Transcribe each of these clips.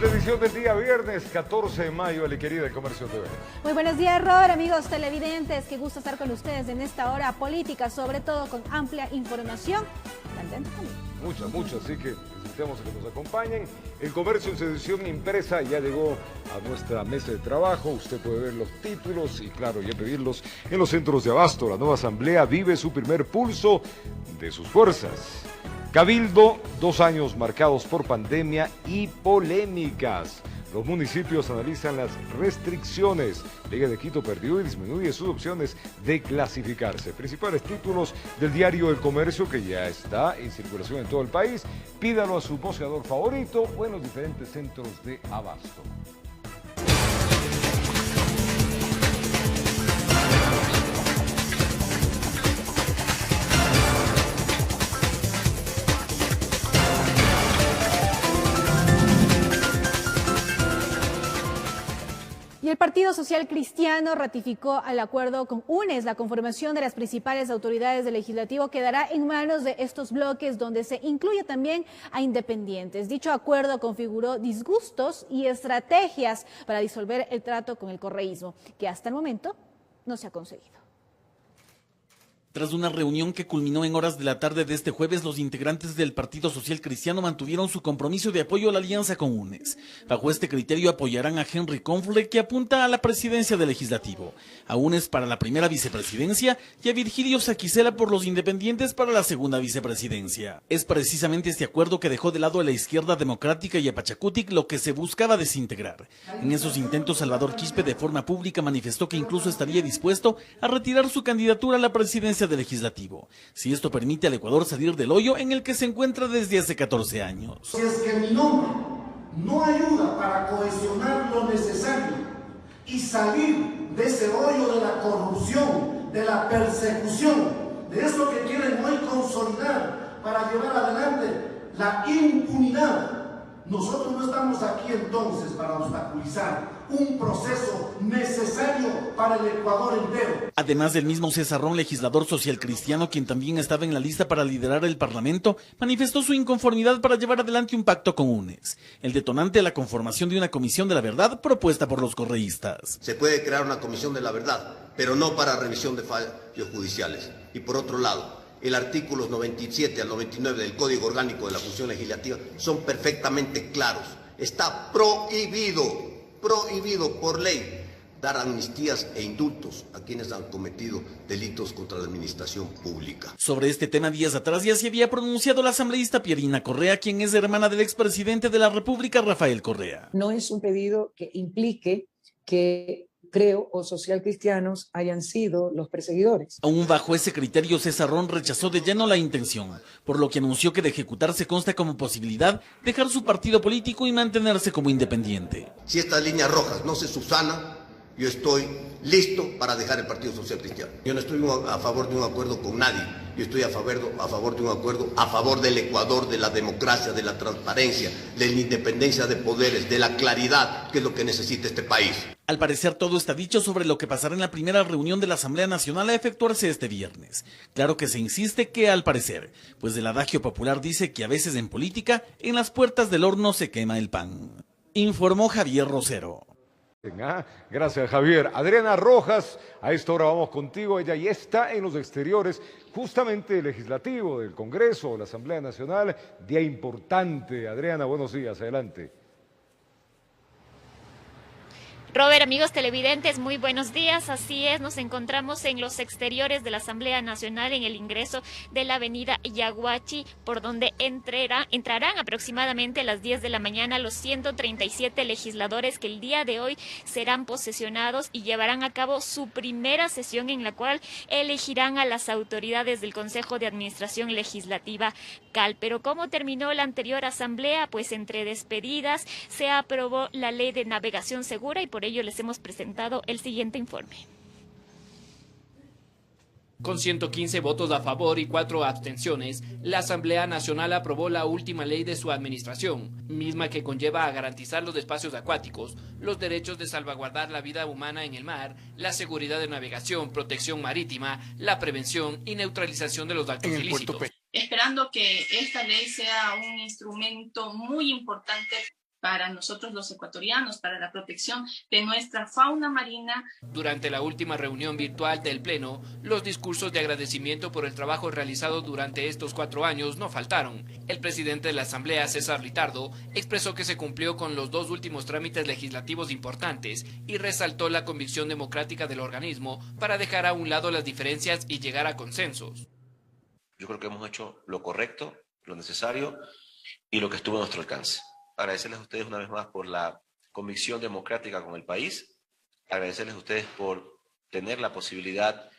la edición del día viernes 14 de mayo de la querida El Comercio TV. Muy buenos días, Robert, amigos televidentes. Qué gusto estar con ustedes en esta hora política, sobre todo con amplia información. Mucha, así que necesitamos que nos acompañen. El Comercio en su edición impresa ya llegó a nuestra mesa de trabajo. Usted puede ver los títulos y, claro, ya pedirlos en los centros de abasto. La nueva asamblea vive su primer pulso de sus fuerzas. Cabildo, 2 años marcados por pandemia y polémicas. Los municipios analizan las restricciones. Liga de Quito perdió y disminuye sus opciones de clasificarse. Principales títulos del diario El Comercio, que ya está en circulación en todo el país. Pídalo a su boceador favorito o en los diferentes centros de abasto. Y el Partido Social Cristiano ratificó el acuerdo con UNES. La conformación de las principales autoridades del legislativo quedará en manos de estos bloques, donde se incluye también a independientes. Dicho acuerdo configuró disgustos y estrategias para disolver el trato con el correísmo, que hasta el momento no se ha conseguido. Tras una reunión que culminó en horas de la tarde de este jueves, los integrantes del Partido Social Cristiano mantuvieron su compromiso de apoyo a la alianza con UNES. Bajo este criterio apoyarán a Henry Confle, que apunta a la presidencia del Legislativo, a UNES para la primera vicepresidencia y a Virgilio Saquicela por los independientes para la segunda vicepresidencia. Es precisamente este acuerdo que dejó de lado a la izquierda democrática y a Pachacutic lo que se buscaba desintegrar. En esos intentos, Salvador Quispe de forma pública manifestó que incluso estaría dispuesto a retirar su candidatura a la presidencia del Legislativo, si esto permite al Ecuador salir del hoyo en el que se encuentra desde hace 14 años. Si es que mi nombre no ayuda para cohesionar lo necesario y salir de ese hoyo de la corrupción, de la persecución, de eso que quieren hoy consolidar para llevar adelante la impunidad, nosotros no estamos aquí entonces para obstaculizar un proceso necesario para el Ecuador entero. Además del mismo Cesarrón, legislador social cristiano, quien también estaba en la lista para liderar el Parlamento, manifestó su inconformidad para llevar adelante un pacto con UNES. El detonante, la conformación de una comisión de la verdad propuesta por los correístas. Se puede crear una comisión de la verdad, pero no para revisión de fallos judiciales. Y por otro lado, el artículo 97 al 99 del Código Orgánico de la Función Legislativa son perfectamente claros. Está prohibido por ley dar amnistías e indultos a quienes han cometido delitos contra la administración pública. Sobre este tema, días atrás ya se había pronunciado la asambleísta Pierina Correa, quien es hermana del expresidente de la República, Rafael Correa. No es un pedido que implique que Creo o Social Cristianos hayan sido los perseguidores. Aún bajo ese criterio, Cesarrón rechazó de lleno la intención, por lo que anunció que de ejecutarse consta como posibilidad dejar su partido político y mantenerse como independiente. Si estas líneas rojas no se subsanan, yo estoy listo para dejar el Partido Social Cristiano. Yo no estoy a favor de un acuerdo con nadie. Yo estoy a favor de un acuerdo a favor del Ecuador, de la democracia, de la transparencia, de la independencia de poderes, de la claridad, que es lo que necesita este país. Al parecer, todo está dicho sobre lo que pasará en la primera reunión de la Asamblea Nacional a efectuarse este viernes. Claro que se insiste que al parecer, pues el adagio popular dice que a veces en política, en las puertas del horno se quema el pan. Informó Javier Rosero. Gracias, Javier. Adriana Rojas, a esta hora vamos contigo. Ella ya está en los exteriores, justamente legislativo del Congreso, la Asamblea Nacional. Día importante. Adriana, buenos días, adelante. Robert, amigos televidentes, muy buenos días. Así es, nos encontramos en los exteriores de la Asamblea Nacional en el ingreso de la avenida Yaguachi, por donde entrarán aproximadamente a las 10 de la mañana los 137 legisladores que el día de hoy serán posesionados y llevarán a cabo su primera sesión en la cual elegirán a las autoridades del Consejo de Administración Legislativa CAL. Pero ¿cómo terminó la anterior asamblea? Pues entre despedidas se aprobó la Ley de Navegación Segura y por ello les hemos presentado el siguiente informe. Con 115 votos a favor y 4 abstenciones, la Asamblea Nacional aprobó la última ley de su administración, misma que conlleva a garantizar los espacios acuáticos, los derechos de salvaguardar la vida humana en el mar, la seguridad de navegación, protección marítima, la prevención y neutralización de los actos ilícitos. Esperando que esta ley sea un instrumento muy importante para nosotros los ecuatorianos, para la protección de nuestra fauna marina. Durante la última reunión virtual del Pleno, los discursos de agradecimiento por el trabajo realizado durante estos 4 años no faltaron. El presidente de la Asamblea, César Litardo, expresó que se cumplió con los 2 últimos trámites legislativos importantes y resaltó la convicción democrática del organismo para dejar a un lado las diferencias y llegar a consensos. Yo creo que hemos hecho lo correcto, lo necesario y lo que estuvo a nuestro alcance. Agradecerles a ustedes una vez más por la convicción democrática con el país, agradecerles a ustedes por tener la posibilidad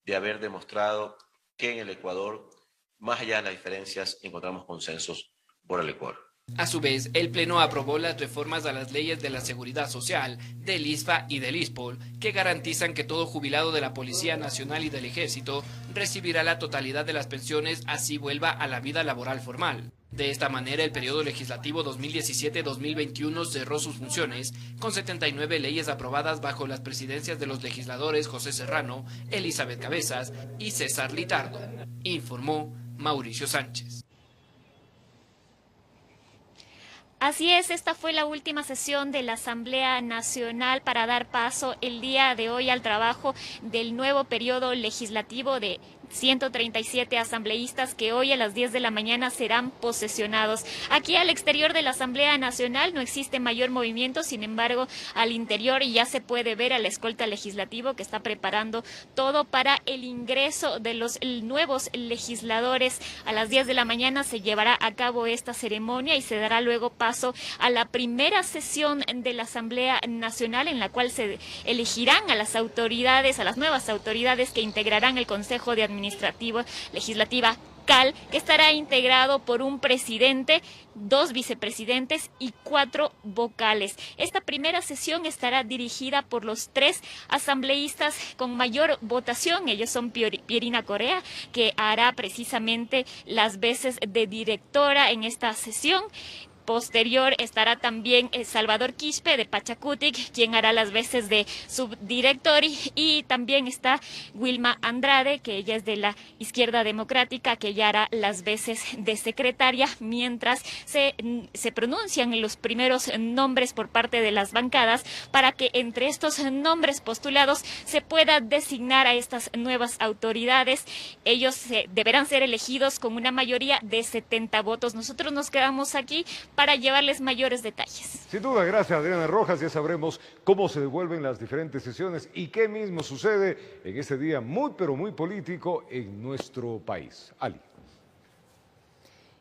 de haber demostrado que en el Ecuador, más allá de las diferencias, encontramos consensos por el Ecuador. A su vez, el Pleno aprobó las reformas a las leyes de la Seguridad Social, del ISFA y del ISPOL, que garantizan que todo jubilado de la Policía Nacional y del Ejército recibirá la totalidad de las pensiones, así vuelva a la vida laboral formal. De esta manera, el periodo legislativo 2017-2021 cerró sus funciones con 79 leyes aprobadas bajo las presidencias de los legisladores José Serrano, Elizabeth Cabezas y César Litardo, informó Mauricio Sánchez. Así es, esta fue la última sesión de la Asamblea Nacional para dar paso el día de hoy al trabajo del nuevo periodo legislativo de 137 asambleístas que hoy a las 10 de la mañana serán posesionados. Aquí al exterior de la Asamblea Nacional no existe mayor movimiento, sin embargo, al interior ya se puede ver al escolta legislativo que está preparando todo para el ingreso de los nuevos legisladores. A las 10 de la mañana se llevará a cabo esta ceremonia y se dará luego paso a la primera sesión de la Asamblea Nacional, en la cual se elegirán a las autoridades, a las nuevas autoridades que integrarán el Consejo de Legislativa CAL, que estará integrado por un presidente, 2 vicepresidentes y 4 vocales. Esta primera sesión estará dirigida por los 3 asambleístas con mayor votación. Ellos son Pierina Correa, que hará precisamente las veces de directora en esta sesión. Posterior estará también Salvador Quispe de Pachacutic, quien hará las veces de subdirector, y también está Wilma Andrade, que ella es de la Izquierda Democrática, que ella hará las veces de secretaria, mientras se pronuncian los primeros nombres por parte de las bancadas para que entre estos nombres postulados se pueda designar a estas nuevas autoridades. Ellos deberán ser elegidos con una mayoría de 70 votos. Nosotros nos quedamos aquí para llevarles mayores detalles. Sin duda, gracias Adriana Rojas. Ya sabremos cómo se devuelven las diferentes sesiones y qué mismo sucede en este día muy pero muy político en nuestro país. Ali.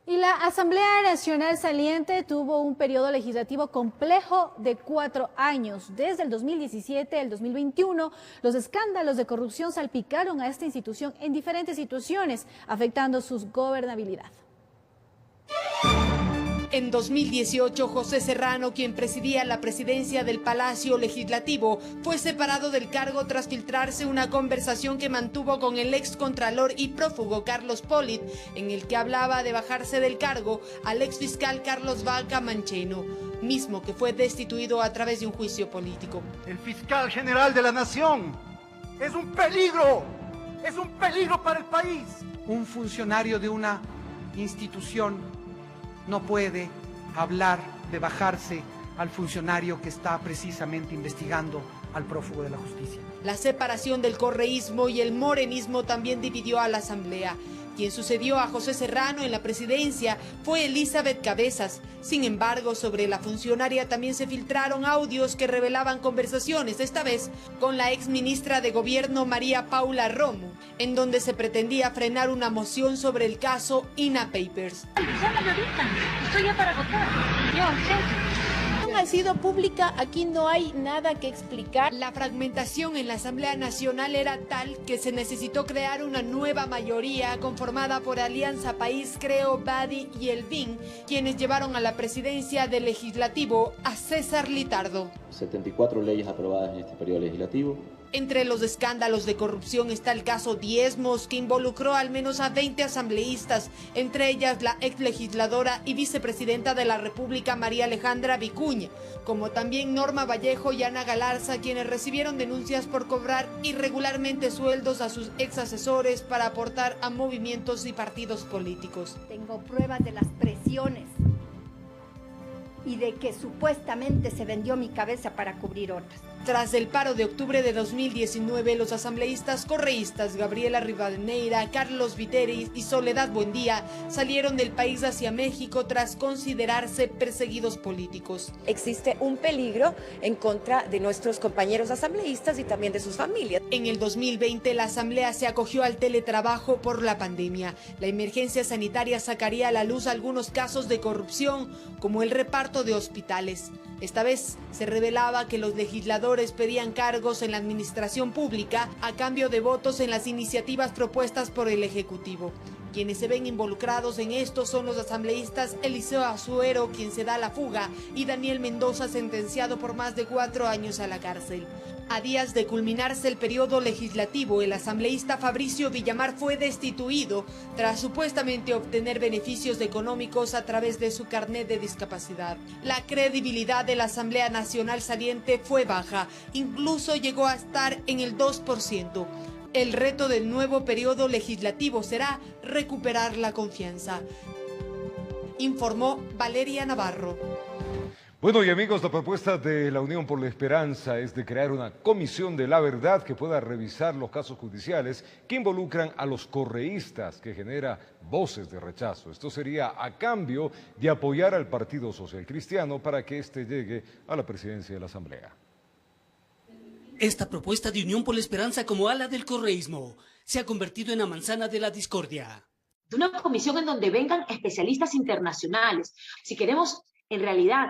Y la Asamblea Nacional saliente tuvo un periodo legislativo complejo de 4 años. Desde el 2017 al 2021, los escándalos de corrupción salpicaron a esta institución en diferentes situaciones, afectando su gobernabilidad. En 2018, José Serrano, quien presidía la presidencia del Palacio Legislativo, fue separado del cargo tras filtrarse una conversación que mantuvo con el excontralor y prófugo Carlos Polit, en el que hablaba de bajarse del cargo al exfiscal Carlos Vaca Mancheno, mismo que fue destituido a través de un juicio político. El fiscal general de la nación es un peligro para el país. Un funcionario de una institución no puede hablar de bajarse al funcionario que está precisamente investigando al prófugo de la justicia. La separación del correísmo y el morenismo también dividió a la Asamblea. Quien sucedió a José Serrano en la presidencia fue Elizabeth Cabezas. Sin embargo, sobre la funcionaria también se filtraron audios que revelaban conversaciones, esta vez con la exministra de Gobierno María Paula Romo, en donde se pretendía frenar una moción sobre el caso INA Papers. Estoy ya para votar. Ha sido pública, aquí no hay nada que explicar. La fragmentación en la Asamblea Nacional era tal que se necesitó crear una nueva mayoría conformada por Alianza País, Creo, Badi y el BIN, quienes llevaron a la presidencia del Legislativo a César Litardo. 74 leyes aprobadas en este periodo legislativo. Entre los escándalos de corrupción está el caso Diezmos, que involucró al menos a 20 asambleístas, entre ellas la exlegisladora y vicepresidenta de la República María Alejandra Vicuña, como también Norma Vallejo y Ana Galarza, quienes recibieron denuncias por cobrar irregularmente sueldos a sus exasesores para aportar a movimientos y partidos políticos. Tengo pruebas de las presiones y de que supuestamente se vendió mi cabeza para cubrir otras. Tras el paro de octubre de 2019, los asambleístas correístas Gabriela Rivadeneira, Carlos Viteri y Soledad Buendía salieron del país hacia México tras considerarse perseguidos políticos. Existe un peligro en contra de nuestros compañeros asambleístas y también de sus familias. En el 2020, la asamblea se acogió al teletrabajo por la pandemia. La emergencia sanitaria sacaría a la luz algunos casos de corrupción, como el reparto de hospitales. Esta vez se revelaba que los legisladores pedían cargos en la administración pública a cambio de votos en las iniciativas propuestas por el Ejecutivo. Quienes se ven involucrados en esto son los asambleístas Eliseo Azuero, quien se da la fuga, y Daniel Mendoza, sentenciado por más de 4 años a la cárcel. A días de culminarse el periodo legislativo, el asambleísta Fabricio Villamar fue destituido tras supuestamente obtener beneficios económicos a través de su carnet de discapacidad. La credibilidad de la Asamblea Nacional saliente fue baja, incluso llegó a estar en el 2%. El reto del nuevo periodo legislativo será recuperar la confianza, informó Valeria Navarro. Bueno, y amigos, la propuesta de la Unión por la Esperanza es de crear una comisión de la verdad que pueda revisar los casos judiciales que involucran a los correístas, que genera voces de rechazo. Esto sería a cambio de apoyar al Partido Social Cristiano para que éste llegue a la presidencia de la Asamblea. Esta propuesta de Unión por la Esperanza como ala del correísmo se ha convertido en la manzana de la discordia. De una comisión en donde vengan especialistas internacionales. Si queremos, en realidad,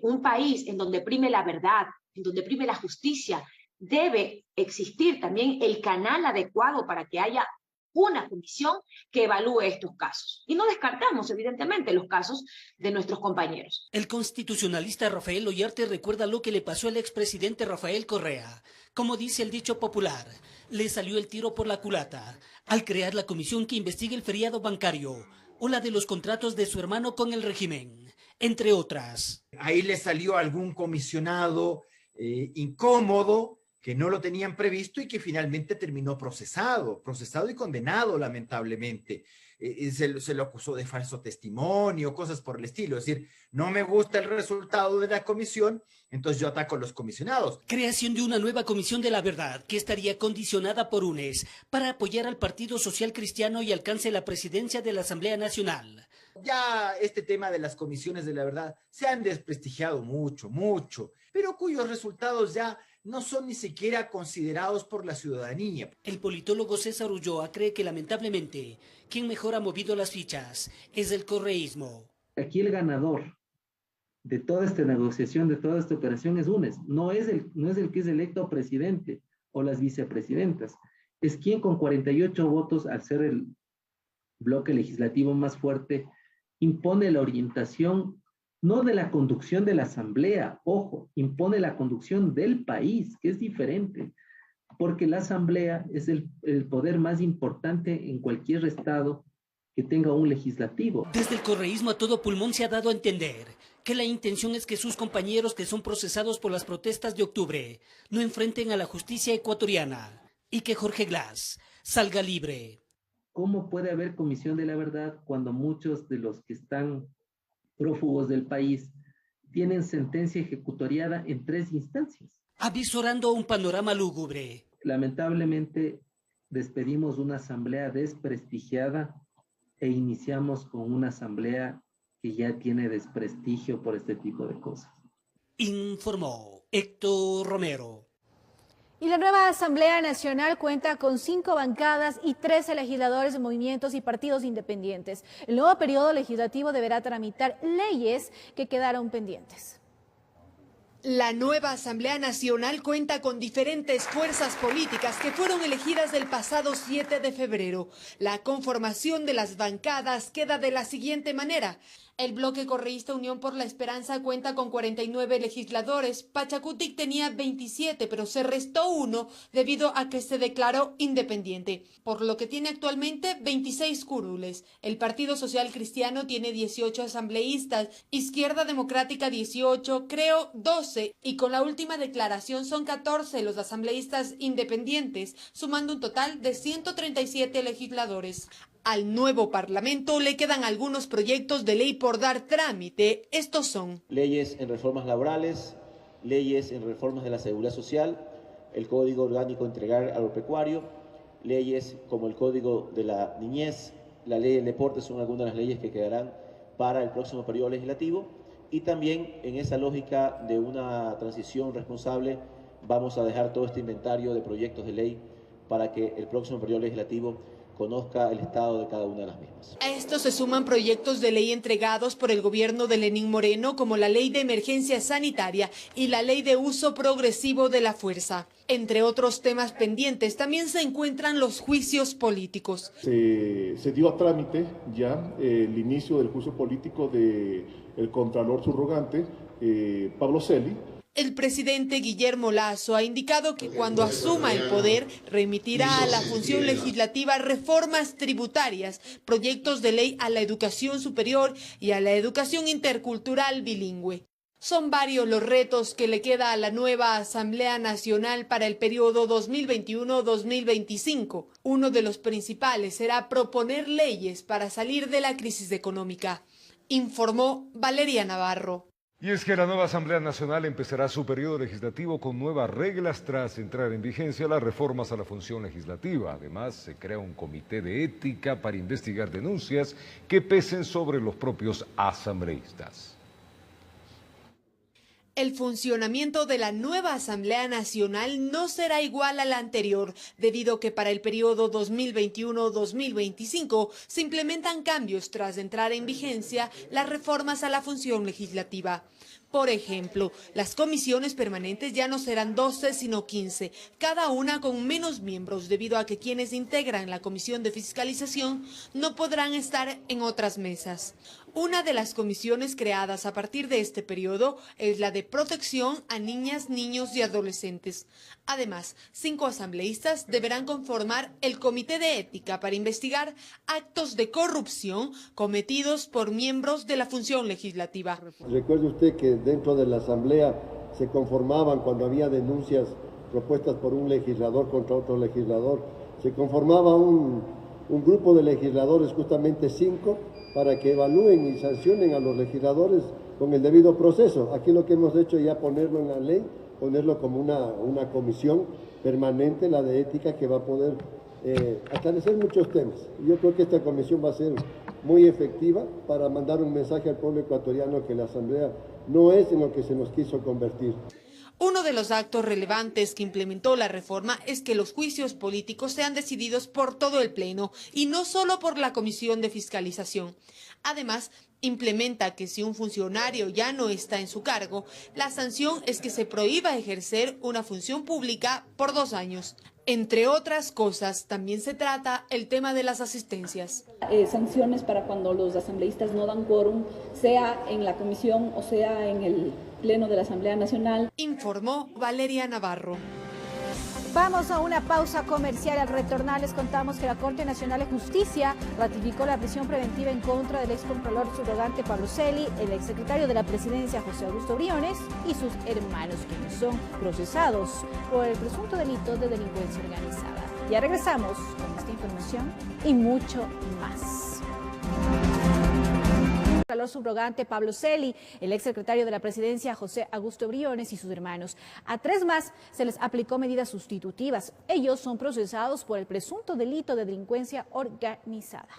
un país en donde prime la verdad, en donde prime la justicia, debe existir también el canal adecuado para que haya una comisión que evalúe estos casos. Y no descartamos, evidentemente, los casos de nuestros compañeros. El constitucionalista Rafael Ollarte recuerda lo que le pasó al expresidente Rafael Correa. Como dice el dicho popular, le salió el tiro por la culata al crear la comisión que investiga el feriado bancario o la de los contratos de su hermano con el régimen, entre otras. Ahí le salió algún comisionado incómodo, que no lo tenían previsto y que finalmente terminó procesado y condenado, lamentablemente. Se lo acusó de falso testimonio, cosas por el estilo. Es decir, no me gusta el resultado de la comisión, entonces yo ataco a los comisionados. Creación de una nueva comisión de la verdad que estaría condicionada por UNES para apoyar al Partido Social Cristiano y alcance la presidencia de la Asamblea Nacional. Ya este tema de las comisiones de la verdad se han desprestigiado mucho, pero cuyos resultados ya no son ni siquiera considerados por la ciudadanía. El politólogo César Ulloa cree que lamentablemente quien mejor ha movido las fichas es el correísmo. Aquí el ganador de toda esta negociación, de toda esta operación es UNES, no es el que es electo presidente o las vicepresidentas, es quien con 48 votos, al ser el bloque legislativo más fuerte, impone la orientación no de la conducción de la asamblea, ojo, impone la conducción del país, que es diferente, porque la asamblea es el poder más importante en cualquier estado que tenga un legislativo. Desde el correísmo a todo pulmón se ha dado a entender que la intención es que sus compañeros que son procesados por las protestas de octubre no enfrenten a la justicia ecuatoriana y que Jorge Glass salga libre. ¿Cómo puede haber comisión de la verdad cuando muchos de los que están prófugos del país tienen sentencia ejecutoriada en 3 instancias? Avisorando un panorama lúgubre. Lamentablemente despedimos una asamblea desprestigiada e iniciamos con una asamblea que ya tiene desprestigio por este tipo de cosas. Informó Héctor Romero. Y la nueva Asamblea Nacional cuenta con 5 bancadas y 13 legisladores de movimientos y partidos independientes. El nuevo periodo legislativo deberá tramitar leyes que quedaron pendientes. La nueva Asamblea Nacional cuenta con diferentes fuerzas políticas que fueron elegidas el pasado 7 de febrero. La conformación de las bancadas queda de la siguiente manera. El bloque correísta Unión por la Esperanza cuenta con 49 legisladores. Pachacutic tenía 27, pero se restó 1 debido a que se declaró independiente, por lo que tiene actualmente 26 curules. El Partido Social Cristiano tiene 18 asambleístas, Izquierda Democrática 18, Creo 12, y con la última declaración son 14 los asambleístas independientes, sumando un total de 137 legisladores. Al nuevo Parlamento le quedan algunos proyectos de ley por dar trámite. Estos son: leyes en reformas laborales, leyes en reformas de la seguridad social, el Código Orgánico Integral Agropecuario, leyes como el Código de la Niñez, la Ley del Deporte son algunas de las leyes que quedarán para el próximo periodo legislativo, y también en esa lógica de una transición responsable vamos a dejar todo este inventario de proyectos de ley para que el próximo periodo legislativo conozca el estado de cada una de las mismas. A esto se suman proyectos de ley entregados por el gobierno de Lenín Moreno, como la Ley de Emergencia Sanitaria y la Ley de Uso Progresivo de la Fuerza. Entre otros temas pendientes, también se encuentran los juicios políticos. Se dio a trámite ya el inicio del juicio político del Contralor Subrogante, Pablo Celi. El presidente Guillermo Lasso ha indicado que cuando asuma el poder remitirá a la función legislativa reformas tributarias, proyectos de ley a la educación superior y a la educación intercultural bilingüe. Son varios los retos que le queda a la nueva Asamblea Nacional para el periodo 2021-2025. Uno de los principales será proponer leyes para salir de la crisis económica, informó Valeria Navarro. Y es que la nueva Asamblea Nacional empezará su periodo legislativo con nuevas reglas tras entrar en vigencia las reformas a la función legislativa. Además, se crea un comité de ética para investigar denuncias que pesen sobre los propios asambleístas. El funcionamiento de la nueva Asamblea Nacional no será igual a la anterior, debido a que para el periodo 2021-2025 se implementan cambios tras entrar en vigencia las reformas a la función legislativa. Por ejemplo, las comisiones permanentes ya no serán 12, sino 15, cada una con menos miembros, debido a que quienes integran la Comisión de Fiscalización no podrán estar en otras mesas. Una de las comisiones creadas a partir de este periodo es la de protección a niñas, niños y adolescentes. Además, 5 asambleístas deberán conformar el Comité de Ética para investigar actos de corrupción cometidos por miembros de la función legislativa. Recuerde usted que dentro de la Asamblea se conformaban, cuando había denuncias propuestas por un legislador contra otro legislador, se conformaba un grupo de legisladores, justamente 5, para que evalúen y sancionen a los legisladores con el debido proceso. Aquí lo que hemos hecho es ya ponerlo en la ley, ponerlo como una comisión permanente, la de ética, que va a poder aclarecer muchos temas. Yo creo que esta comisión va a ser muy efectiva para mandar un mensaje al pueblo ecuatoriano que la Asamblea no es en lo que se nos quiso convertir. Uno de los actos relevantes que implementó la reforma es que los juicios políticos sean decididos por todo el Pleno y no solo por la Comisión de Fiscalización. Además, implementa que si un funcionario ya no está en su cargo, la sanción es que se prohíba ejercer una función pública por 2 años. Entre otras cosas, también se trata el tema de las asistencias. Sanciones para cuando los asambleístas no dan quórum, sea en la comisión o sea en el Pleno de la Asamblea Nacional. Informó Valeria Navarro. Vamos a una pausa comercial. Al retornar les contamos que la Corte Nacional de Justicia ratificó la prisión preventiva en contra del excontralor subrogante Pablo Celi, el exsecretario de la Presidencia José Augusto Briones y sus hermanos, quienes son procesados por el presunto delito de delincuencia organizada. Ya regresamos con esta información y mucho más. El subrogante Pablo Celi, el exsecretario de la Presidencia José Augusto Briones y sus hermanos. A 3 más se les aplicó medidas sustitutivas. Ellos son procesados por el presunto delito de delincuencia organizada.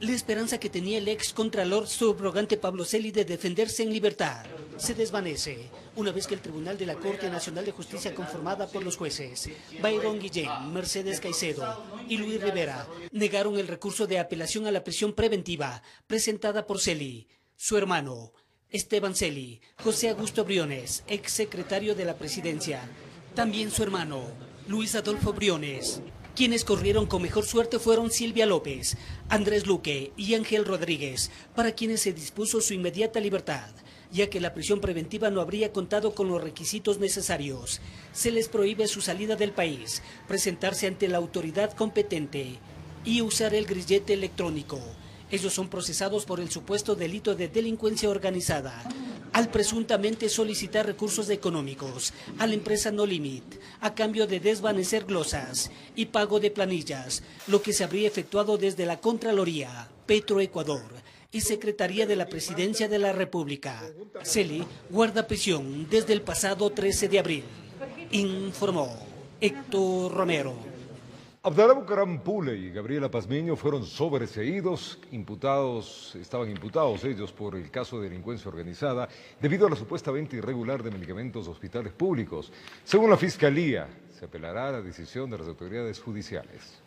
La esperanza que tenía el ex contralor subrogante Pablo Celi de defenderse en libertad se desvanece una vez que el Tribunal de la Corte Nacional de Justicia, conformada por los jueces Byron Guillén, Mercedes Caicedo y Luis Rivera, negaron el recurso de apelación a la prisión preventiva presentada por Celi, su hermano Esteban Celi, José Augusto Briones, ex secretario de la Presidencia, también su hermano Luis Adolfo Briones. Quienes corrieron con mejor suerte fueron Silvia López, Andrés Luque y Ángel Rodríguez, para quienes se dispuso su inmediata libertad, ya que la prisión preventiva no habría contado con los requisitos necesarios. Se les prohíbe su salida del país, presentarse ante la autoridad competente y usar el grillete electrónico. Ellos son procesados por el supuesto delito de delincuencia organizada. al presuntamente solicitar recursos económicos a la empresa No Limit a cambio de desvanecer glosas y pago de planillas, lo que se habría efectuado desde la Contraloría, Petroecuador y Secretaría de la Presidencia de la República. Celi guarda prisión desde el pasado 13 de abril. Informó Héctor Romero. Abdalá Bucaram Puley y Gabriela Pazmiño fueron sobreseídos, estaban imputados ellos por el caso de delincuencia organizada debido a la supuesta venta irregular de medicamentos a hospitales públicos. Según la Fiscalía, se apelará a la decisión de las autoridades judiciales.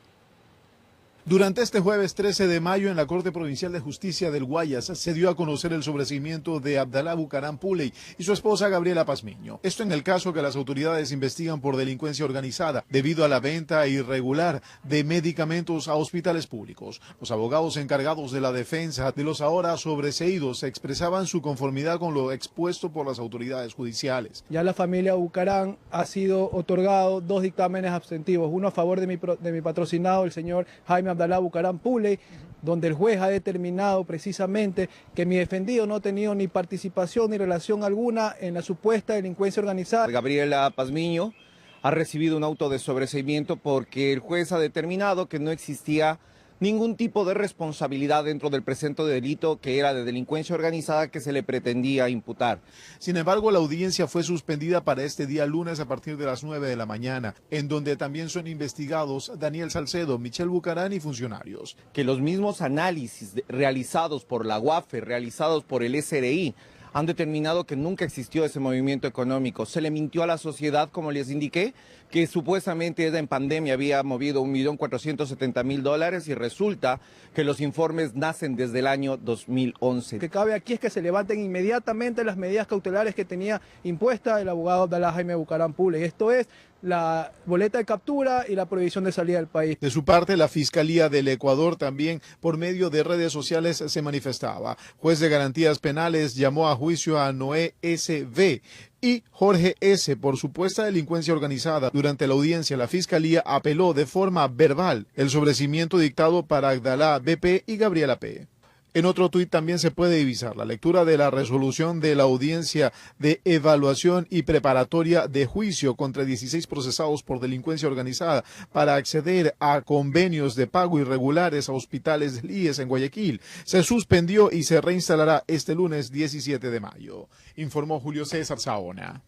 Durante este jueves 13 de mayo en la Corte Provincial de Justicia del Guayas se dio a conocer el sobreseimiento de Abdalá Bucaram Puley y su esposa Gabriela Pazmiño. Esto en el caso que las autoridades investigan por delincuencia organizada debido a la venta irregular de medicamentos a hospitales públicos. Los abogados encargados de la defensa de los ahora sobreseídos expresaban su conformidad con lo expuesto por las autoridades judiciales. Ya la familia Bucaram ha sido otorgado 2 dictámenes abstentivos, uno a favor de mi patrocinado, el señor Jaime Abdalá Bucaram Puley, donde el juez ha determinado precisamente que mi defendido no ha tenido ni participación ni relación alguna en la supuesta delincuencia organizada. Gabriela Pazmiño ha recibido un auto de sobreseimiento porque el juez ha determinado que no existía ningún tipo de responsabilidad dentro del presunto delito que era de delincuencia organizada que se le pretendía imputar. Sin embargo, la audiencia fue suspendida para este día lunes a partir de las 9 de la mañana, en donde también son investigados Daniel Salcedo, Michelle Bucaram y funcionarios. Que los mismos análisis realizados por la UAFE, realizados por el SRI, han determinado que nunca existió ese movimiento económico. Se le mintió a la sociedad, como les indiqué, que supuestamente ella en pandemia había movido $1.470.000 y resulta que los informes nacen desde el año 2011. Lo que cabe aquí es que se levanten inmediatamente las medidas cautelares que tenía impuesta el abogado Abdalá Jaime Bucaram Puley. Esto es la boleta de captura y la prohibición de salida del país. De su parte, la Fiscalía del Ecuador también por medio de redes sociales se manifestaba. Juez de Garantías Penales llamó a juicio a Noé S.V. y Jorge S. por supuesta delincuencia organizada. Durante la audiencia, la Fiscalía apeló de forma verbal el sobreseimiento dictado para Abdalá B.P. y Gabriela P. En otro tuit también se puede divisar la lectura de la resolución de la audiencia de evaluación y preparatoria de juicio contra 16 procesados por delincuencia organizada para acceder a convenios de pago irregulares a hospitales del IES en Guayaquil. Se suspendió y se reinstalará este lunes 17 de mayo, informó Julio César Saona.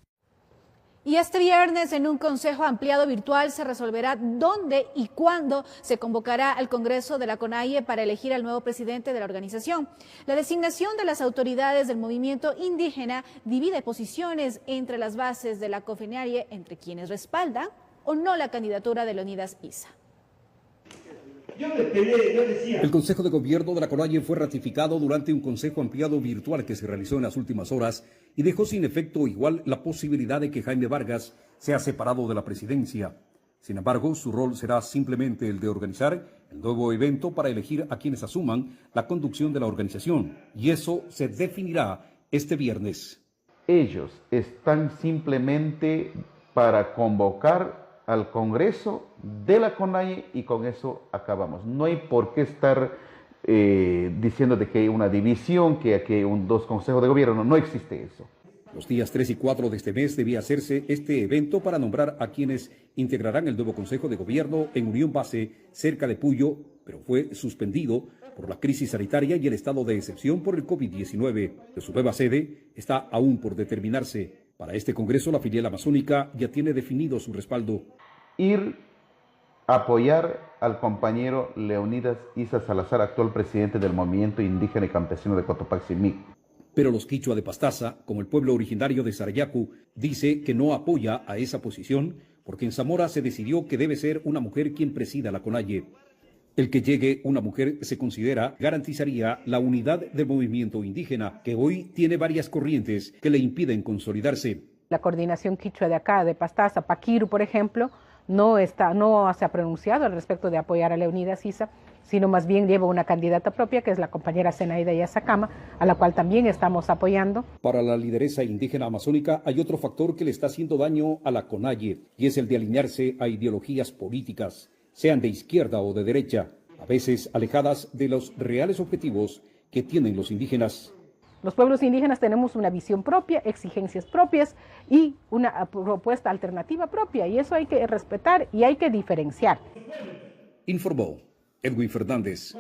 Y este viernes, en un consejo ampliado virtual, se resolverá dónde y cuándo se convocará al Congreso de la CONAIE para elegir al nuevo presidente de la organización. La designación de las autoridades del movimiento indígena divide posiciones entre las bases de la CONAIE, entre quienes respaldan o no la candidatura de Leonidas Issa. El Consejo de Gobierno de la CONAIE fue ratificado durante un consejo ampliado virtual que se realizó en las últimas horas y dejó sin efecto igual la posibilidad de que Jaime Vargas sea separado de la presidencia. Sin embargo, su rol será simplemente el de organizar el nuevo evento para elegir a quienes asuman la conducción de la organización, y eso se definirá este viernes. Ellos están simplemente para convocar al Congreso de la CONAIE y con eso acabamos. No hay por qué estar diciendo de que hay una división, que aquí hay dos consejos de gobierno. No existe eso. Los días 3 y 4 de este mes debía hacerse este evento para nombrar a quienes integrarán el nuevo Consejo de Gobierno en Unión Base, cerca de Puyo, pero fue suspendido por la crisis sanitaria y el estado de excepción por el COVID-19. De su nueva sede está aún por determinarse. Para este Congreso, la filial amazónica ya tiene definido su respaldo. Ir a apoyar al compañero Leonidas Issa Salazar, actual presidente del movimiento indígena y campesino de Cotopaxi. Pero los quichua de Pastaza, como el pueblo originario de Sarayacu, dice que no apoya a esa posición porque en Zamora se decidió que debe ser una mujer quien presida la CONAIE. El que llegue una mujer, se considera, garantizaría la unidad del movimiento indígena, que hoy tiene varias corrientes que le impiden consolidarse. La coordinación quichua de acá, de Pastaza, Paquiru, por ejemplo, no se ha pronunciado al respecto de apoyar a Leonidas Issa, sino más bien lleva una candidata propia, que es la compañera Zenaida Yazacama, a la cual también estamos apoyando. Para la lideresa indígena amazónica hay otro factor que le está haciendo daño a la CONAIE, y es el de alinearse a ideologías políticas, sean de izquierda o de derecha, a veces alejadas de los reales objetivos que tienen los indígenas. Los pueblos indígenas tenemos una visión propia, exigencias propias y una propuesta alternativa propia, y eso hay que respetar y hay que diferenciar. Informó Edwin Fernández.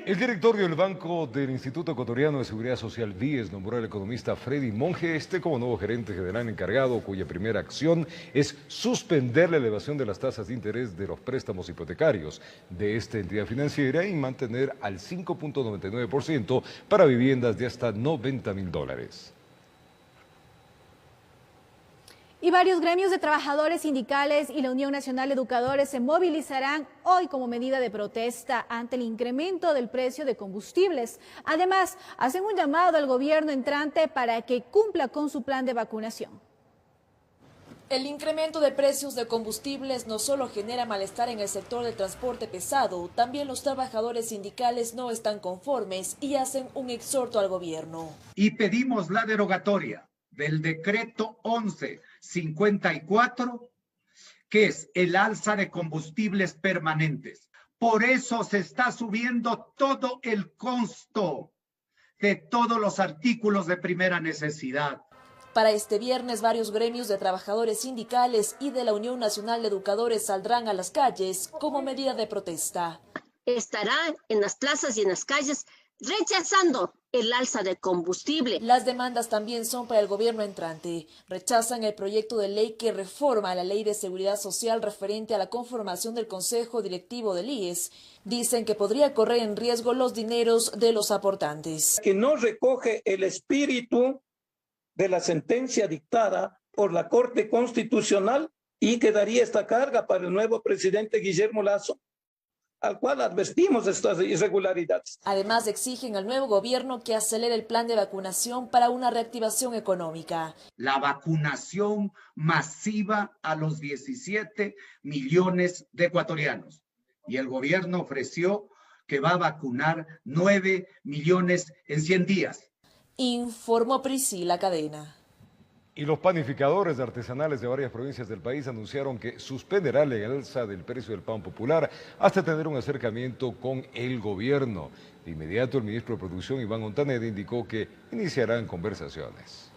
El director del Banco del Instituto Ecuatoriano de Seguridad Social, BIES, nombró al economista Freddy Monge como nuevo gerente general encargado, cuya primera acción es suspender la elevación de las tasas de interés de los préstamos hipotecarios de esta entidad financiera y mantener al 5.99% para viviendas de hasta $90.000. Y varios gremios de trabajadores sindicales y la Unión Nacional de Educadores se movilizarán hoy como medida de protesta ante el incremento del precio de combustibles. Además, hacen un llamado al gobierno entrante para que cumpla con su plan de vacunación. El incremento de precios de combustibles no solo genera malestar en el sector del transporte pesado, también los trabajadores sindicales no están conformes y hacen un exhorto al gobierno. Y pedimos la derogatoria del decreto 1154, que es el alza de combustibles permanentes. Por eso se está subiendo todo el costo de todos los artículos de primera necesidad. Para este viernes, varios gremios de trabajadores sindicales y de la Unión Nacional de Educadores saldrán a las calles como medida de protesta. Estarán en las plazas y en las calles rechazando el alza de combustible. Las demandas también son para el gobierno entrante. Rechazan el proyecto de ley que reforma la Ley de Seguridad Social referente a la conformación del Consejo Directivo del IES. Dicen que podría correr en riesgo los dineros de los aportantes. Que no recoge el espíritu de la sentencia dictada por la Corte Constitucional y que daría esta carga para el nuevo presidente Guillermo Lasso, al cual advertimos estas irregularidades. Además, exigen al nuevo gobierno que acelere el plan de vacunación para una reactivación económica. La vacunación masiva a los 17 millones de ecuatorianos. Y el gobierno ofreció que va a vacunar 9 millones en 100 días. Informó Priscila Cadena. Y los panificadores artesanales de varias provincias del país anunciaron que suspenderán la alza del precio del pan popular hasta tener un acercamiento con el gobierno. De inmediato, el ministro de Producción, Iván Montaneda, indicó que iniciarán conversaciones.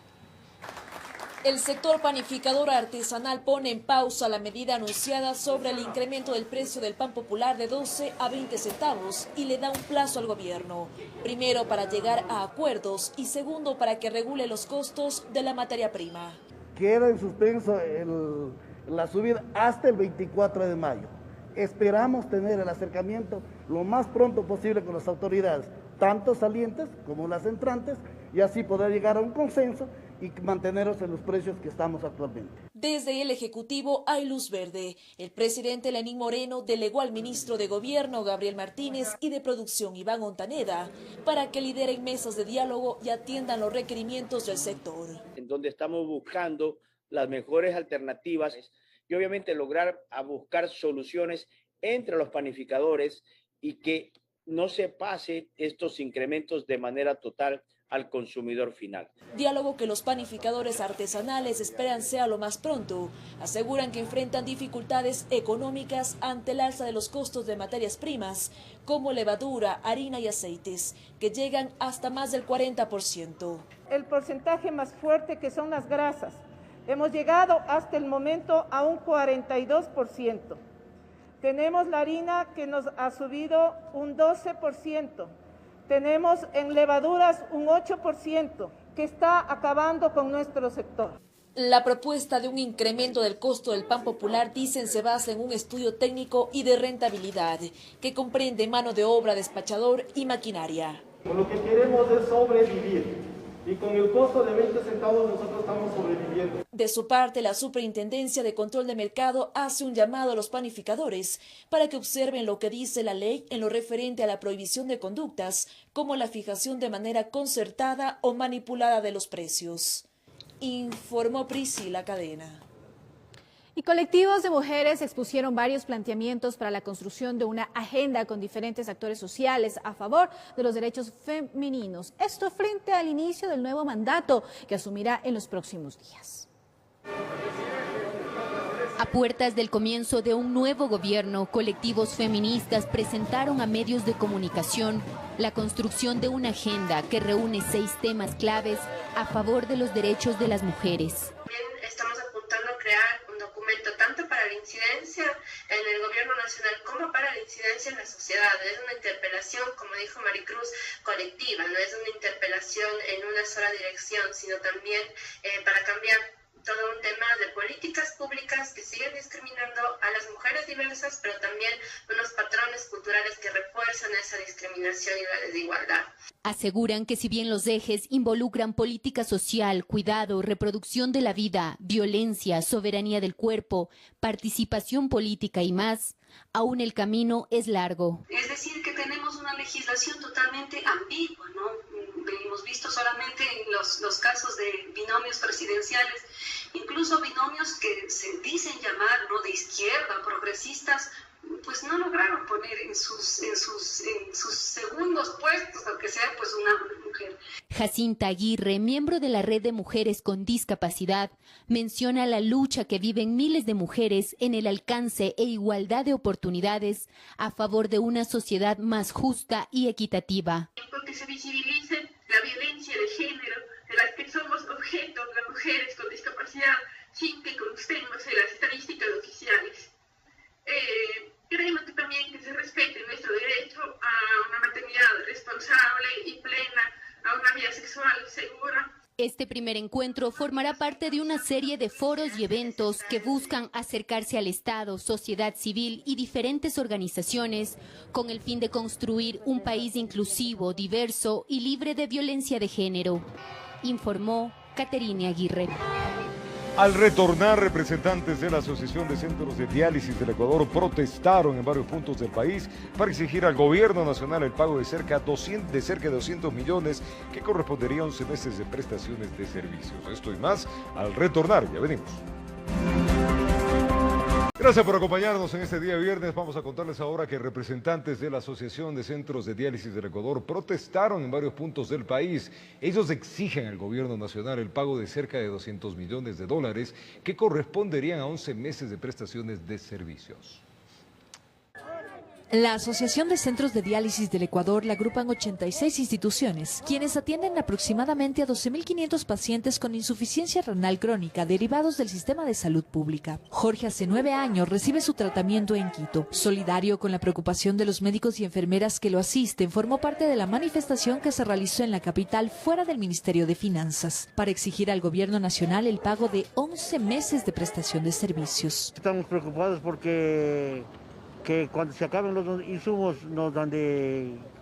El sector panificador artesanal pone en pausa la medida anunciada sobre el incremento del precio del pan popular de 12 a 20 centavos y le da un plazo al gobierno. Primero, para llegar a acuerdos y segundo, para que regule los costos de la materia prima. Queda en suspenso la subida hasta el 24 de mayo. Esperamos tener el acercamiento lo más pronto posible con las autoridades, tanto salientes como las entrantes, y así poder llegar a un consenso y mantenernos en los precios que estamos actualmente. Desde el Ejecutivo hay luz verde. El presidente Lenín Moreno delegó al ministro de Gobierno, Gabriel Martínez, y de Producción, Iván Montaneda, para que lideren mesas de diálogo y atiendan los requerimientos del sector. En donde estamos buscando las mejores alternativas y obviamente lograr buscar soluciones entre los panificadores y que no se pase estos incrementos de manera total al consumidor final. Diálogo que los panificadores artesanales esperan sea lo más pronto. Aseguran que enfrentan dificultades económicas ante el alza de los costos de materias primas, como levadura, harina y aceites, que llegan hasta más del 40%. El porcentaje más fuerte, que son las grasas, hemos llegado hasta el momento a un 42%. Tenemos la harina que nos ha subido un 12%. Tenemos en levaduras un 8% que está acabando con nuestro sector. La propuesta de un incremento del costo del pan popular, dicen, se basa en un estudio técnico y de rentabilidad que comprende mano de obra, despachador y maquinaria. Lo que queremos es sobrevivir. Y con el costo de 20 centavos nosotros estamos sobreviviendo. De su parte, la Superintendencia de Control de Mercado hace un llamado a los panificadores para que observen lo que dice la ley en lo referente a la prohibición de conductas, como la fijación de manera concertada o manipulada de los precios. Informó Priscila Cadena. Y colectivos de mujeres expusieron varios planteamientos para la construcción de una agenda con diferentes actores sociales a favor de los derechos femeninos. Esto frente al inicio del nuevo mandato que asumirá en los próximos días. A puertas del comienzo de un nuevo gobierno, colectivos feministas presentaron a medios de comunicación la construcción de una agenda que reúne 6 temas claves a favor de los derechos de las mujeres. Estamos apuntando a crear un documento tanto para la incidencia en el gobierno nacional como para la incidencia en la sociedad. No es una interpelación, como dijo Maricruz, colectiva, no es una interpelación en una sola dirección, sino también para cambiar todo un tema de políticas públicas que siguen discriminando a las mujeres diversas, pero también unos patrones culturales que refuerzan esa discriminación y la desigualdad. Aseguran que si bien los ejes involucran política social, cuidado, reproducción de la vida, violencia, soberanía del cuerpo, participación política y más, aún el camino es largo. Es decir, que tenemos una legislación totalmente ambigua, ¿no? Hemos visto solamente en los casos de binomios presidenciales, incluso binomios que se dicen llamar, ¿no?, de izquierda, progresistas, pues no lograron poner en sus segundos puestos, aunque sea pues una mujer. Jacinta Aguirre, miembro de la Red de Mujeres con Discapacidad, menciona la lucha que viven miles de mujeres en el alcance e igualdad de oportunidades a favor de una sociedad más justa y equitativa. Porque se visibilice la violencia de género de las que somos objeto las mujeres con discapacidad sin que constemos en las estadísticas oficiales. Creemos que también que se respete nuestro derecho a una maternidad responsable y plena, a una vida sexual segura. Este primer encuentro formará parte de una serie de foros y eventos que buscan acercarse al Estado, sociedad civil y diferentes organizaciones con el fin de construir un país inclusivo, diverso y libre de violencia de género, informó Caterine Aguirre. Al retornar, representantes de la Asociación de Centros de Diálisis del Ecuador protestaron en varios puntos del país para exigir al gobierno nacional el pago de cerca de 200 millones que correspondería a 11 meses de prestaciones de servicios. Esto y más al retornar, ya venimos. Gracias por acompañarnos en este día viernes. Vamos a contarles ahora que representantes de la Asociación de Centros de Diálisis del Ecuador protestaron en varios puntos del país. Ellos exigen al gobierno nacional el pago de cerca de 200 millones de dólares que corresponderían a 11 meses de prestaciones de servicios. La Asociación de Centros de Diálisis del Ecuador la agrupan 86 instituciones, quienes atienden aproximadamente a 12.500 pacientes con insuficiencia renal crónica derivados del sistema de salud pública. Jorge hace 9 años recibe su tratamiento en Quito. Solidario con la preocupación de los médicos y enfermeras que lo asisten, formó parte de la manifestación que se realizó en la capital fuera del Ministerio de Finanzas, para exigir al gobierno nacional el pago de 11 meses de prestación de servicios. Estamos preocupados porque cuando se acaben los insumos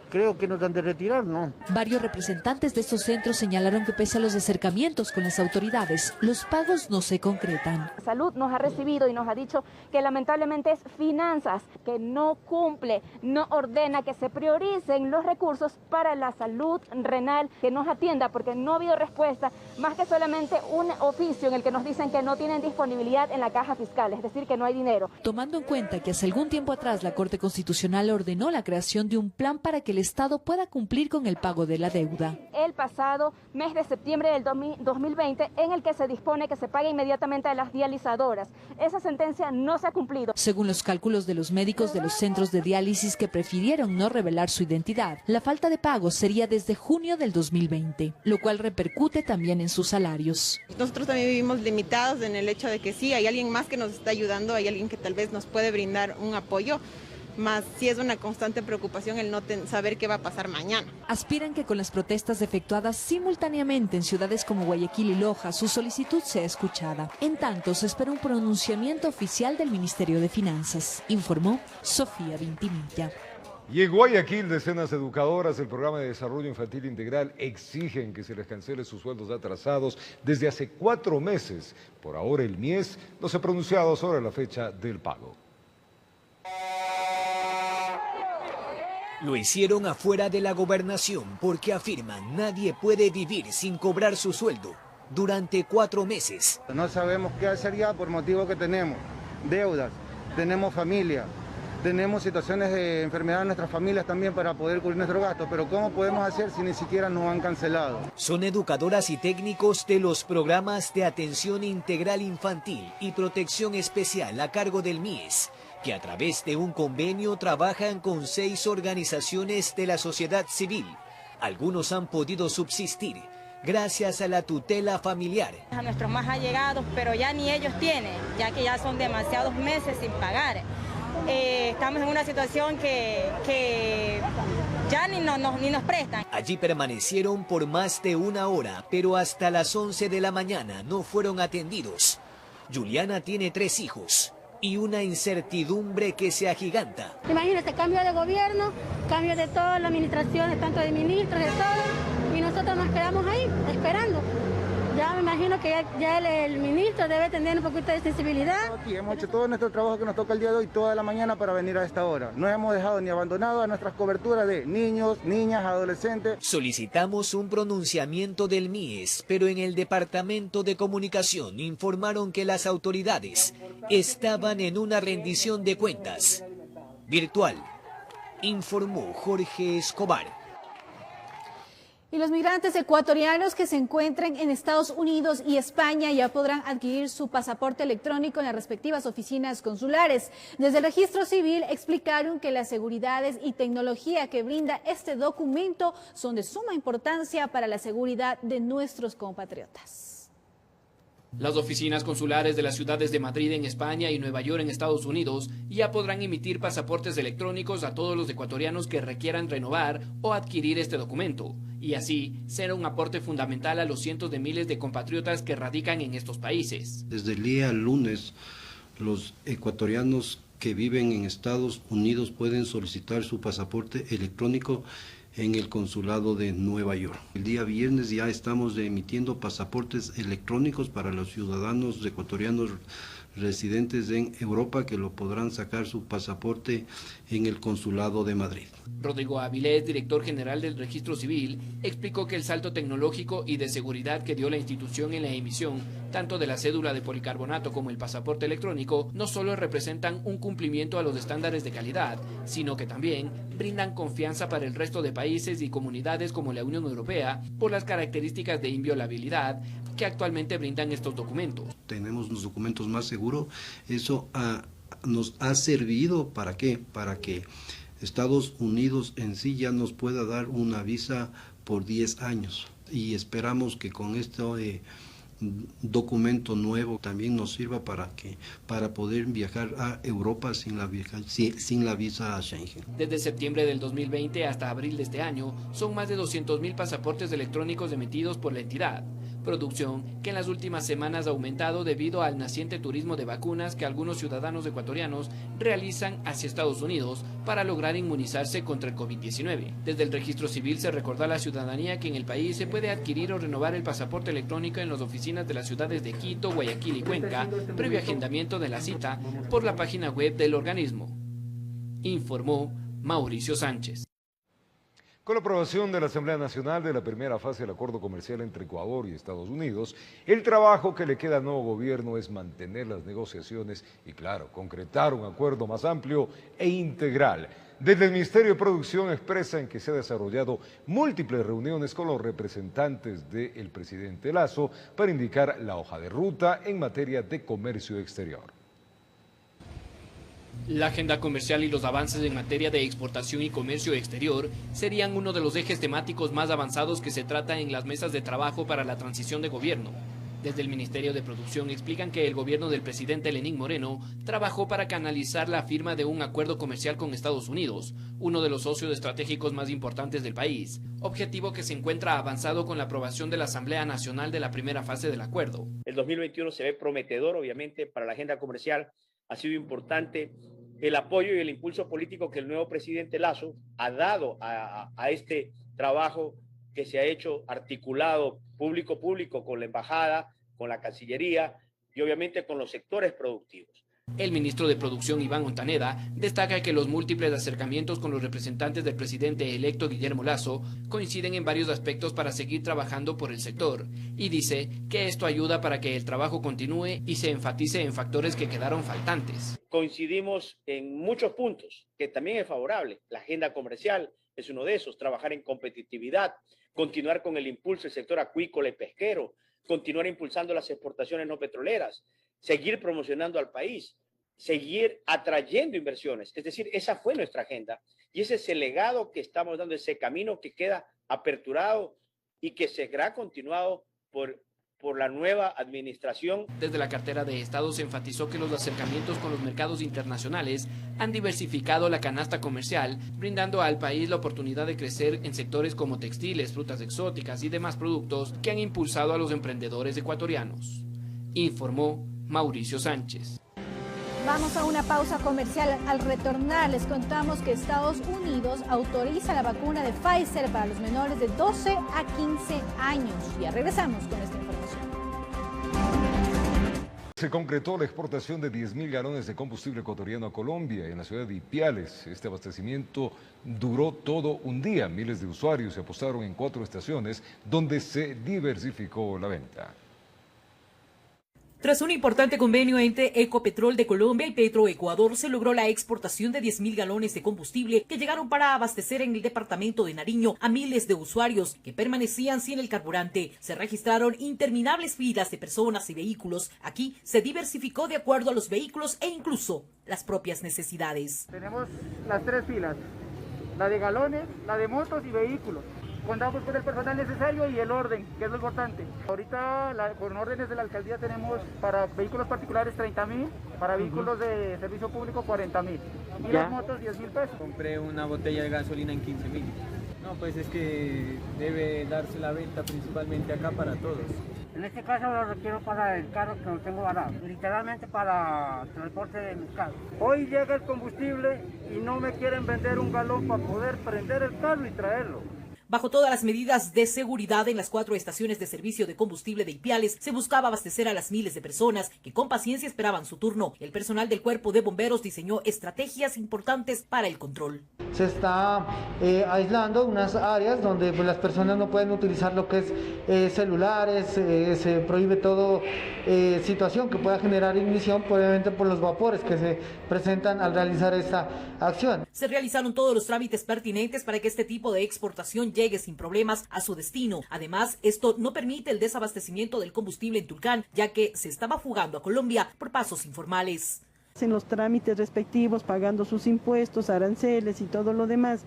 creo que nos dan de retirar, ¿no? Varios representantes de estos centros señalaron que pese a los acercamientos con las autoridades, los pagos no se concretan. Salud nos ha recibido y nos ha dicho que lamentablemente es Finanzas que no cumple, no ordena que se prioricen los recursos para la salud renal, que nos atienda, porque no ha habido respuesta, más que solamente un oficio en el que nos dicen que no tienen disponibilidad en la caja fiscal, es decir, que no hay dinero. Tomando en cuenta que hace algún tiempo atrás la Corte Constitucional ordenó la creación de un plan para que el Estado pueda cumplir con el pago de la deuda. El pasado mes de septiembre del 2020, en el que se dispone que se pague inmediatamente a las dializadoras. Esa sentencia no se ha cumplido. Según los cálculos de los médicos de los centros de diálisis que prefirieron no revelar su identidad, la falta de pago sería desde junio del 2020, lo cual repercute también en sus salarios. Nosotros también vivimos limitados en el hecho de que sí, hay alguien más que nos está ayudando, hay alguien que tal vez nos puede brindar un apoyo, más sí es una constante preocupación el no saber qué va a pasar mañana. Aspiran que con las protestas efectuadas simultáneamente en ciudades como Guayaquil y Loja, su solicitud sea escuchada. En tanto, se espera un pronunciamiento oficial del Ministerio de Finanzas, informó Sofía Vintimilla. Y en Guayaquil, decenas de educadoras del Programa de Desarrollo Infantil Integral exigen que se les cancele sus sueldos atrasados desde hace 4 meses. Por ahora el MIES no se ha pronunciado sobre la fecha del pago. Lo hicieron afuera de la gobernación porque afirman nadie puede vivir sin cobrar su sueldo durante 4 meses. No sabemos qué hacer ya por motivo que tenemos deudas, tenemos familia tenemos situaciones de enfermedad en nuestras familias también para poder cubrir nuestros gastos, pero ¿cómo podemos hacer si ni siquiera nos han cancelado? Son educadoras y técnicos de los programas de atención integral infantil y protección especial a cargo del MIES, que a través de un convenio trabajan con 6 organizaciones de la sociedad civil. Algunos han podido subsistir gracias a la tutela familiar. A nuestros más allegados, pero ya ni ellos tienen, ya que ya son demasiados meses sin pagar. Estamos en una situación que ya ni nos prestan. Allí permanecieron por más de 1 hora, pero hasta las 11 de la mañana no fueron atendidos. Juliana tiene 3 hijos y una incertidumbre que se agiganta. Imagínese, cambio de gobierno, cambio de todas las administraciones, tanto de ministros, de todo, y nosotros nos quedamos ahí esperando. Ya me imagino que ya el ministro debe tener un poquito de sensibilidad. Aquí hemos hecho todo nuestro trabajo que nos toca el día de hoy, toda la mañana para venir a esta hora. No hemos dejado ni abandonado a nuestras coberturas de niños, niñas, adolescentes. Solicitamos un pronunciamiento del MIES, pero en el Departamento de Comunicación informaron que las autoridades estaban en una rendición de cuentas virtual, informó Jorge Escobar. Y los migrantes ecuatorianos que se encuentren en Estados Unidos y España ya podrán adquirir su pasaporte electrónico en las respectivas oficinas consulares. Desde el Registro Civil explicaron que las seguridades y tecnología que brinda este documento son de suma importancia para la seguridad de nuestros compatriotas. Las oficinas consulares de las ciudades de Madrid en España y Nueva York en Estados Unidos ya podrán emitir pasaportes electrónicos a todos los ecuatorianos que requieran renovar o adquirir este documento, y así ser un aporte fundamental a los cientos de miles de compatriotas que radican en estos países. Desde el día lunes, los ecuatorianos que viven en Estados Unidos pueden solicitar su pasaporte electrónico en el consulado de Nueva York. El día viernes ya estamos emitiendo pasaportes electrónicos para los ciudadanos ecuatorianos residentes en Europa que lo podrán sacar su pasaporte en el consulado de Madrid. Rodrigo Avilés, director general del Registro Civil, explicó que el salto tecnológico y de seguridad que dio la institución en la emisión tanto de la cédula de policarbonato como el pasaporte electrónico no solo representan un cumplimiento a los estándares de calidad, sino que también brindan confianza para el resto de países y comunidades como la Unión Europea por las características de inviolabilidad que actualmente brindan estos documentos. Tenemos los documentos más seguros, eso nos ha servido ¿para qué? Para que Estados Unidos en sí ya nos pueda dar una visa por 10 años y esperamos que con este documento nuevo también nos sirva para poder viajar a Europa sin la visa a Schengen. Desde septiembre del 2020 hasta abril de este año son más de 200.000 pasaportes electrónicos emitidos por la entidad, producción que en las últimas semanas ha aumentado debido al naciente turismo de vacunas que algunos ciudadanos ecuatorianos realizan hacia Estados Unidos para lograr inmunizarse contra el COVID-19. Desde el Registro Civil se recordó a la ciudadanía que en el país se puede adquirir o renovar el pasaporte electrónico en las oficinas de las ciudades de Quito, Guayaquil y Cuenca, previo agendamiento de la cita por la página web del organismo. Informó Mauricio Sánchez. Con la aprobación de la Asamblea Nacional de la primera fase del acuerdo comercial entre Ecuador y Estados Unidos, el trabajo que le queda al nuevo gobierno es mantener las negociaciones y, claro, concretar un acuerdo más amplio e integral. Desde el Ministerio de Producción expresan que se han desarrollado múltiples reuniones con los representantes del presidente Lasso para indicar la hoja de ruta en materia de comercio exterior. La agenda comercial y los avances en materia de exportación y comercio exterior serían uno de los ejes temáticos más avanzados que se trata en las mesas de trabajo para la transición de gobierno. Desde el Ministerio de Producción explican que el gobierno del presidente Lenín Moreno trabajó para canalizar la firma de un acuerdo comercial con Estados Unidos, uno de los socios estratégicos más importantes del país, objetivo que se encuentra avanzado con la aprobación de la Asamblea Nacional de la primera fase del acuerdo. El 2021 se ve prometedor, obviamente, para la agenda comercial. Ha sido importante el apoyo y el impulso político que el nuevo presidente Lasso ha dado a este trabajo que se ha hecho articulado público con la embajada, con la Cancillería y obviamente con los sectores productivos. El ministro de Producción, Iván Montaneda, destaca que los múltiples acercamientos con los representantes del presidente electo Guillermo Lasso coinciden en varios aspectos para seguir trabajando por el sector, y dice que esto ayuda para que el trabajo continúe y se enfatice en factores que quedaron faltantes. Coincidimos en muchos puntos, que también es favorable. La agenda comercial es uno de esos, trabajar en competitividad, continuar con el impulso del sector acuícola y pesquero, continuar impulsando las exportaciones no petroleras, seguir promocionando al país, seguir atrayendo inversiones. Es decir, esa fue nuestra agenda y ese es el legado que estamos dando, ese camino que queda aperturado y que será continuado por la nueva administración. Desde la cartera de Estado se enfatizó que los acercamientos con los mercados internacionales han diversificado la canasta comercial, brindando al país la oportunidad de crecer en sectores como textiles, frutas exóticas y demás productos que han impulsado a los emprendedores ecuatorianos. Informó Mauricio Sánchez. Vamos a una pausa comercial. Al retornar les contamos que Estados Unidos autoriza la vacuna de Pfizer para los menores de 12 a 15 años. Ya regresamos con esta información. Se concretó la exportación de 10.000 galones de combustible ecuatoriano a Colombia en la ciudad de Ipiales. Este abastecimiento duró todo un día. Miles de usuarios se apostaron en 4 estaciones donde se diversificó la venta. Tras un importante convenio entre Ecopetrol de Colombia y Petroecuador, se logró la exportación de 10.000 galones de combustible que llegaron para abastecer en el departamento de Nariño a miles de usuarios que permanecían sin el carburante. Se registraron interminables filas de personas y vehículos. Aquí se diversificó de acuerdo a los vehículos e incluso las propias necesidades. Tenemos las 3 filas, la de galones, la de motos y vehículos. Contamos con el personal necesario y el orden, que es lo importante. Ahorita con órdenes de la alcaldía tenemos para vehículos particulares 30.000, para vehículos de servicio público 40.000 y las motos 10.000 pesos. Compré una botella de gasolina en 15.000. No, pues es que debe darse la venta principalmente acá para todos. En este caso lo requiero para el carro que no tengo varado, literalmente para transporte de mis carros. Hoy llega el combustible y no me quieren vender un galón para poder prender el carro y traerlo. Bajo todas las medidas de seguridad en las 4 estaciones de servicio de combustible de Ipiales, se buscaba abastecer a las miles de personas que con paciencia esperaban su turno. El personal del Cuerpo de Bomberos diseñó estrategias importantes para el control. Se está aislando unas áreas donde pues, las personas no pueden utilizar lo que es celulares, se prohíbe toda situación que pueda generar ignición, obviamente por los vapores que se presentan al realizar esta acción. Se realizaron todos los trámites pertinentes para que este tipo de exportación llegue sin problemas a su destino. Además, esto no permite el desabastecimiento del combustible en Tulcán, ya que se estaba fugando a Colombia por pasos informales. En los trámites respectivos, pagando sus impuestos, aranceles y todo lo demás,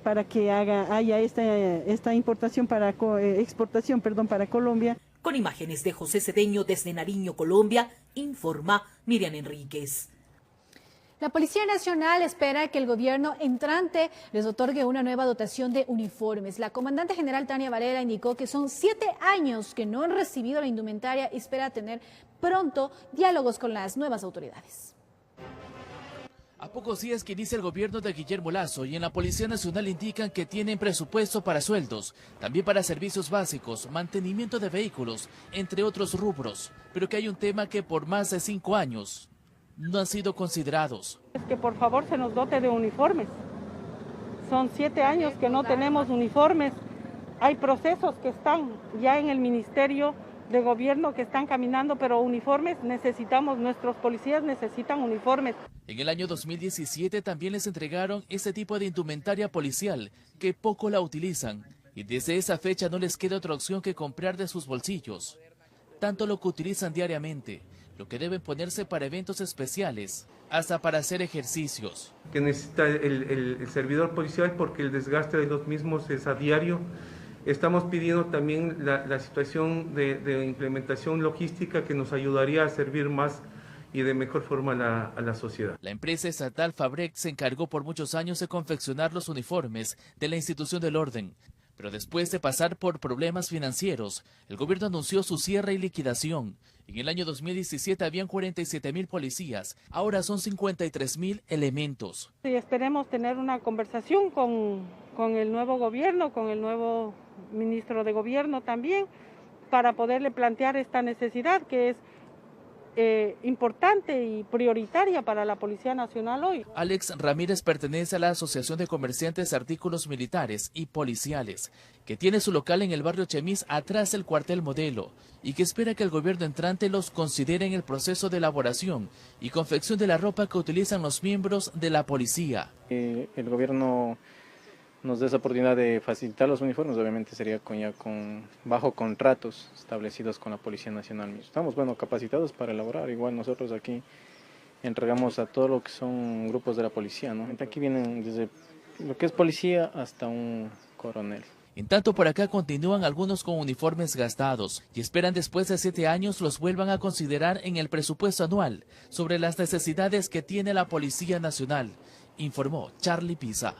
para que haya esta importación exportación para Colombia. Con imágenes de José Cedeño desde Nariño, Colombia, informa Miriam Enríquez. La Policía Nacional espera que el gobierno entrante les otorgue una nueva dotación de uniformes. La comandante general Tania Varela indicó que son 7 años que no han recibido la indumentaria y espera tener pronto diálogos con las nuevas autoridades. A pocos días que inicia el gobierno de Guillermo Lasso y en la Policía Nacional indican que tienen presupuesto para sueldos, también para servicios básicos, mantenimiento de vehículos, entre otros rubros, pero que hay un tema que por más de 5 años no han sido considerados. Es que por favor se nos dote de uniformes. Son 7 años que no tenemos uniformes. Hay procesos que están ya en el Ministerio de Gobierno que están caminando, pero uniformes necesitamos, nuestros policías necesitan uniformes. En el año 2017 también les entregaron este tipo de indumentaria policial, que poco la utilizan, y desde esa fecha no les queda otra opción que comprar de sus bolsillos. Tanto lo que utilizan diariamente, lo que deben ponerse para eventos especiales, hasta para hacer ejercicios. Que necesita el servidor policial porque el desgaste de los mismos es a diario. Estamos pidiendo también la situación de implementación logística que nos ayudaría a servir más y de mejor forma a la sociedad. La empresa estatal Fabrec se encargó por muchos años de confeccionar los uniformes de la institución del orden. Pero después de pasar por problemas financieros, el gobierno anunció su cierre y liquidación. En el año 2017 habían 47.000 policías, ahora son 53.000 elementos. Sí, esperemos tener una conversación con el nuevo gobierno, con el nuevo ministro de Gobierno también, para poderle plantear esta necesidad que es importante y prioritaria para la Policía Nacional hoy. Alex Ramírez pertenece a la Asociación de Comerciantes de Artículos Militares y Policiales, que tiene su local en el barrio Chemis atrás del cuartel Modelo, y que espera que el gobierno entrante los considere en el proceso de elaboración y confección de la ropa que utilizan los miembros de la policía. El gobierno nos da esa oportunidad de facilitar los uniformes, obviamente sería bajo contratos establecidos con la Policía Nacional. Estamos capacitados para elaborar, igual nosotros aquí entregamos a todo lo que son grupos de la policía, ¿no? Aquí vienen desde lo que es policía hasta un coronel. En tanto, por acá continúan algunos con uniformes gastados y esperan después de 7 años los vuelvan a considerar en el presupuesto anual sobre las necesidades que tiene la Policía Nacional, informó Charlie Pisa.